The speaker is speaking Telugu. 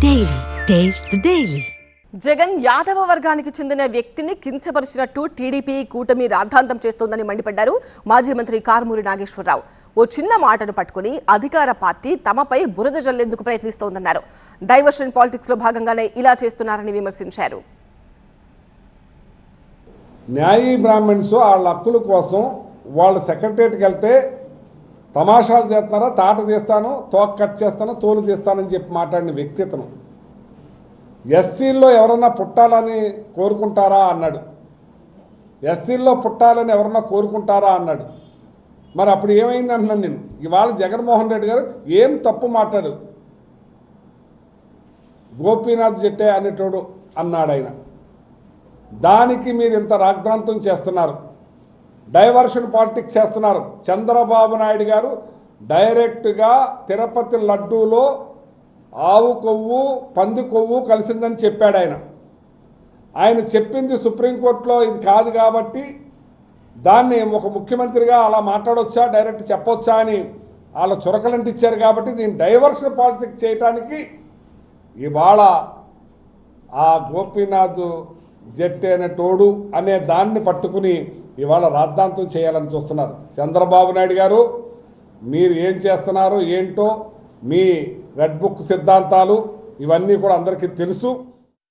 Daily. Taste the Daily. Jagan Yadava వర్గానికి చెందిన వ్యక్తిని కించపరిచినట్టు టీడీపీ కూటమి రాద్ధాంతం చేస్తోందని మండిపడ్డారు మాజీ మంత్రి కారుమూరి నాగేశ్వరరావు. ఓ చిన్న మాటను పట్టుకుని అధికార పార్టీ తమపై బురద జల్లేందుకు ప్రయత్నిస్తోందన్నారు. డైవర్షన్ పాలిటిక్స్ లో భాగంగానే ఇలా చేస్తున్నారని విమర్శించారు. న్యాయీ బ్రాహ్మణ్స్ వాళ్ళ హక్కుల కోసం వాళ్ళ సెక్రటరీకి వెళ్తే తమాషాలు చేస్తున్నారా, తాట తీస్తాను, తోక కట్ చేస్తాను, తోలు తీస్తానని చెప్పి మాట్లాడిన వ్యక్తిత్వం. ఎస్సీల్లో ఎవరన్నా పుట్టాలని కోరుకుంటారా అన్నాడు. ఎస్సీల్లో పుట్టాలని ఎవరన్నా కోరుకుంటారా అన్నాడు. మరి అప్పుడు ఏమైంది అంటున్నాను నేను. ఇవాళ జగన్మోహన్ రెడ్డి గారు ఏం తప్పు మాట్లాడు, గోపీనాథ్ జెట్టే అనేటోడు అన్నాడు ఆయన. దానికి మీరు ఇంత రాగ్దాంతం చేస్తున్నారు, డైవర్షన్ పాలిటిక్స్ చేస్తున్నారు. చంద్రబాబు నాయుడు గారు డైరెక్ట్గా తిరుపతి లడ్డూలో ఆవు కొవ్వు పంది కొవ్వు కలిసిందని చెప్పాడు ఆయన. ఆయన చెప్పింది సుప్రీంకోర్టులో ఇది కాదు కాబట్టి దాన్ని ఒక ముఖ్యమంత్రిగా అలా మాట్లాడొచ్చా, డైరెక్ట్ చెప్పొచ్చా అని వాళ్ళ చురకలంటిచ్చారు. కాబట్టి దీన్ని డైవర్షన్ పాలిటిక్స్ చేయడానికి ఇవాళ ఆ గోపీనాథ్ జెట్టే అనే తోడు అనే దాన్ని పట్టుకుని ఇవాళ రాద్ధాంతం చేయాలని చూస్తున్నారు. చంద్రబాబు నాయుడు గారు మీరు ఏం చేస్తున్నారు ఏంటో, మీ రెడ్ బుక్ సిద్ధాంతాలు ఇవన్నీ కూడా అందరికీ తెలుసు.